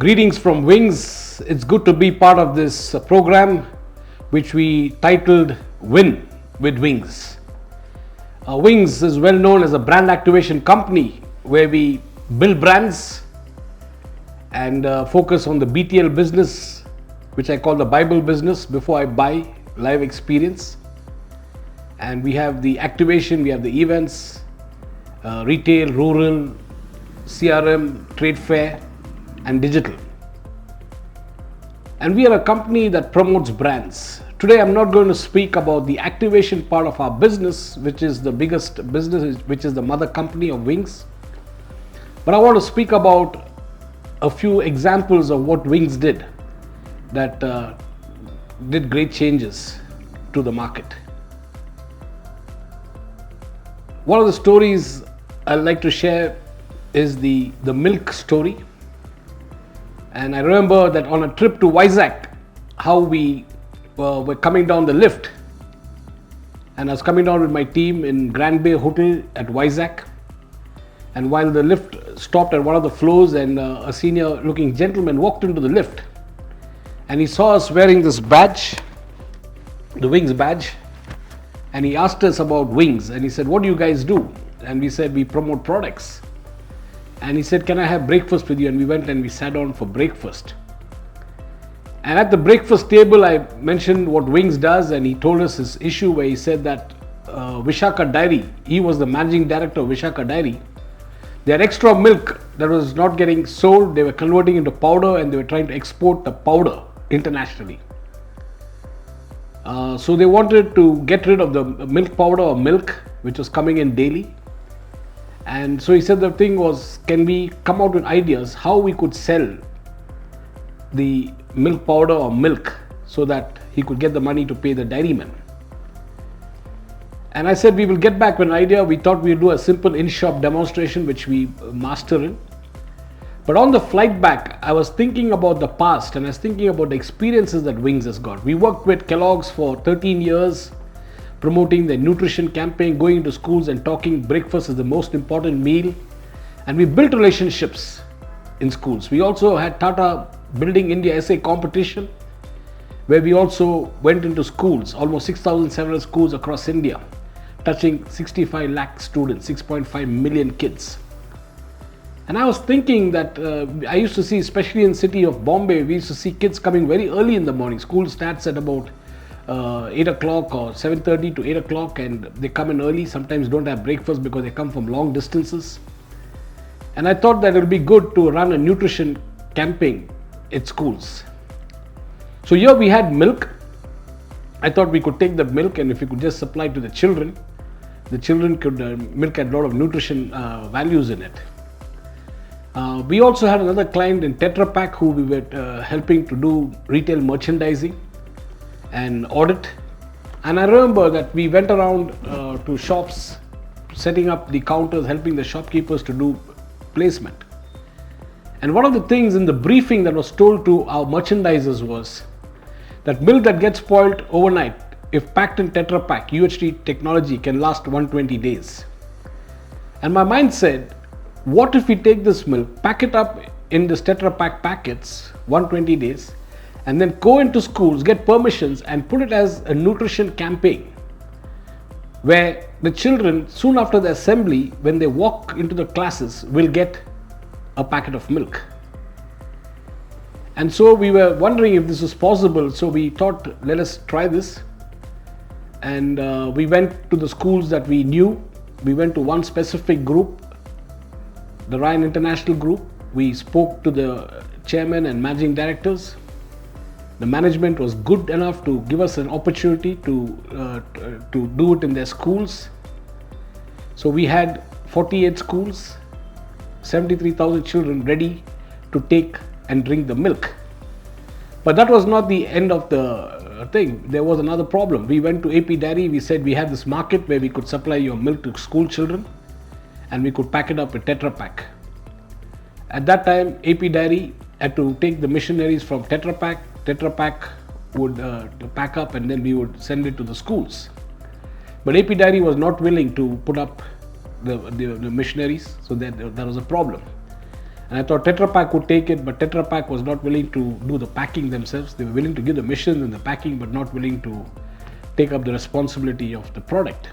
Greetings from Wings. It's good to be part of this program which we titled Win with Wings. Wings is well known as a brand activation company where we build brands and focus on the BTL business, which I call the Bible business, before I buy live experience. And we have the activation, we have the events, retail, rural, CRM, trade fair, and digital. And we are a company that promotes brands. Today I'm not going to speak about the activation part of our business, which is the biggest business, which is the mother company of Wings. But I want to speak about a few examples of what Wings did that did great changes to the market. One of the stories I'd like to share is the milk story. And I remember that on a trip to Vizag, how we were coming down the lift. And I was coming down with my team in Grand Bay Hotel at Vizag. And while the lift stopped at one of the floors, and a senior looking gentleman walked into the lift. And he saw us wearing this badge, the Wings badge. And he asked us about Wings. And he said, "What do you guys do?" And we said, "We promote products." And he said, "Can I have breakfast with you?" And we went and we sat down for breakfast. And at the breakfast table, I mentioned what Wings does, and he told us his issue where he said that Vishaka Dairy, he was the managing director of Vishaka Dairy. They had extra milk that was not getting sold. They were converting into powder, and they were trying to export the powder internationally. So they wanted to get rid of the milk powder or milk, which was coming in daily. And so he said the thing was, can we come out with ideas how we could sell the milk powder or milk so that he could get the money to pay the dairyman. And I said, we will get back with an idea. We thought we'd do a simple in-shop demonstration, which we master in. But on the flight back, I was thinking about the past, and I was thinking about the experiences that Wings has got. We worked with Kellogg's for 13 years, promoting the nutrition campaign, going into schools and talking breakfast is the most important meal. And we built relationships in schools. We also had Tata Building India SA competition, where we also went into schools, almost 6,700 schools across India, touching 65 lakh students, 6.5 million kids. And I was thinking that I used to see, especially in city of Bombay, we used to see kids coming very early in the morning. School starts at about 8 o'clock or 7:30 to 8 o'clock, and they come in early, sometimes don't have breakfast because they come from long distances. And I thought that it would be good to run a nutrition campaign at schools. So here we had milk. I thought we could take the milk, and if we could just supply to the children could, milk had a lot of nutrition values in it. We also had another client in Tetra Pak who we were helping to do retail merchandising and audit. And I remember that we went around to shops, setting up the counters, helping the shopkeepers to do placement. And one of the things in the briefing that was told to our merchandisers was that milk that gets spoiled overnight, if packed in Tetra Pak, UHT technology, can last 120 days. And my mind said, what if we take this milk, pack it up in this Tetra Pak packets, 120 days, and then go into schools, get permissions, and put it as a nutrition campaign where the children, soon after the assembly, when they walk into the classes, will get a packet of milk. And so we were wondering if this was possible, so we thought, let us try this. And we went to the schools that we knew. We went to one specific group, the Ryan International Group. We spoke to the chairman and managing directors. The management was good enough to give us an opportunity to do it in their schools. So we had 48 schools, 73,000 children ready to take and drink the milk. But that was not the end of the thing. There was another problem. We went to AP Dairy. We said we had this market where we could supply your milk to school children, and we could pack it up in Tetra Pak. At that time, AP Dairy had to take the missionaries from Tetra Pak. Tetra Pak would pack up, and then we would send it to the schools. But AP Dairy was not willing to put up the missionaries, so that was a problem. And I thought Tetra Pak would take it, but Tetra Pak was not willing to do the packing themselves. They were willing to give the mission and the packing, but not willing to take up the responsibility of the product.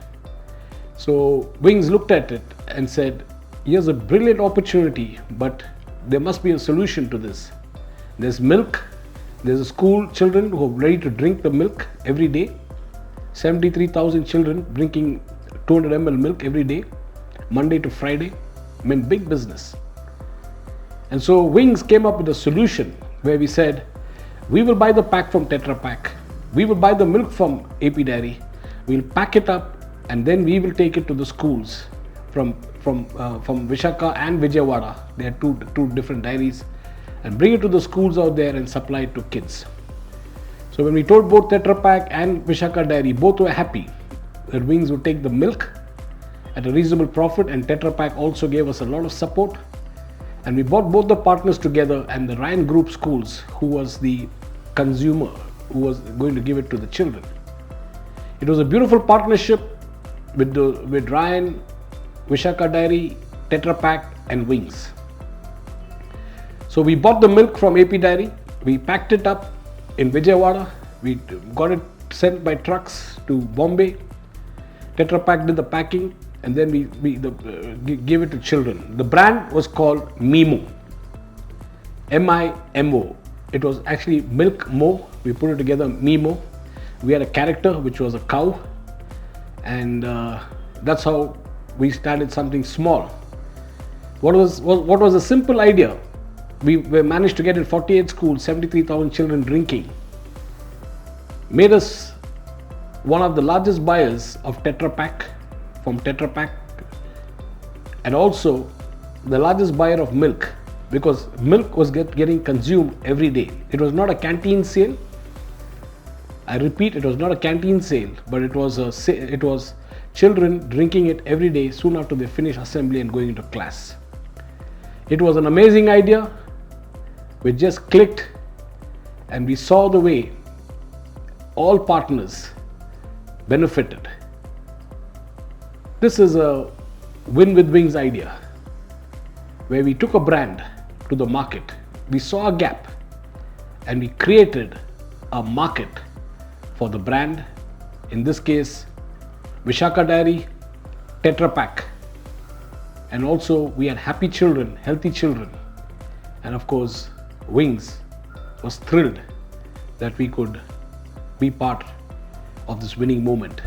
So Wings looked at it and said, here's a brilliant opportunity, but there must be a solution to this. There's milk. There's a school children who are ready to drink the milk every day. 73,000 children drinking 200 ml milk every day, Monday to Friday. I mean, big business. And so Wings came up with a solution where we said, we will buy the pack from Tetra Pak. We will buy the milk from AP Dairy. We'll pack it up and then we will take it to the schools from Vishaka and Vijayawada. They are two different dairies, and bring it to the schools out there and supply it to kids. So when we told both Tetra Pak and Vishaka Dairy, both were happy that Wings would take the milk at a reasonable profit, and Tetra Pak also gave us a lot of support. And we brought both the partners together, and the Ryan Group Schools, who was the consumer, who was going to give it to the children. It was a beautiful partnership with Ryan, Vishaka Dairy, Tetra Pak and Wings. So we bought the milk from AP Dairy, we packed it up in Vijayawada, we got it sent by trucks to Bombay. Tetra Pak did the packing, and then we gave it to children. The brand was called MIMO, MIMO. It was actually Milk Mo. We put it together, MIMO. We had a character which was a cow, and that's how we started something small. What was a simple idea? We managed to get in 48 schools, 73,000 children drinking. Made us one of the largest buyers of Tetra Pak from Tetra Pak, and also the largest buyer of milk, because milk was getting consumed every day. It was not a canteen sale. I repeat, it was not a canteen sale, but it was children drinking it every day soon after they finish assembly and going into class. It was an amazing idea. We just clicked, and we saw the way all partners benefited. This is a win with Wings idea, where we took a brand to the market. We saw a gap and we created a market for the brand. In this case, Vishaka Dairy, Tetra Pak, and also we had happy children, healthy children, and of course Wings was thrilled that we could be part of this winning moment.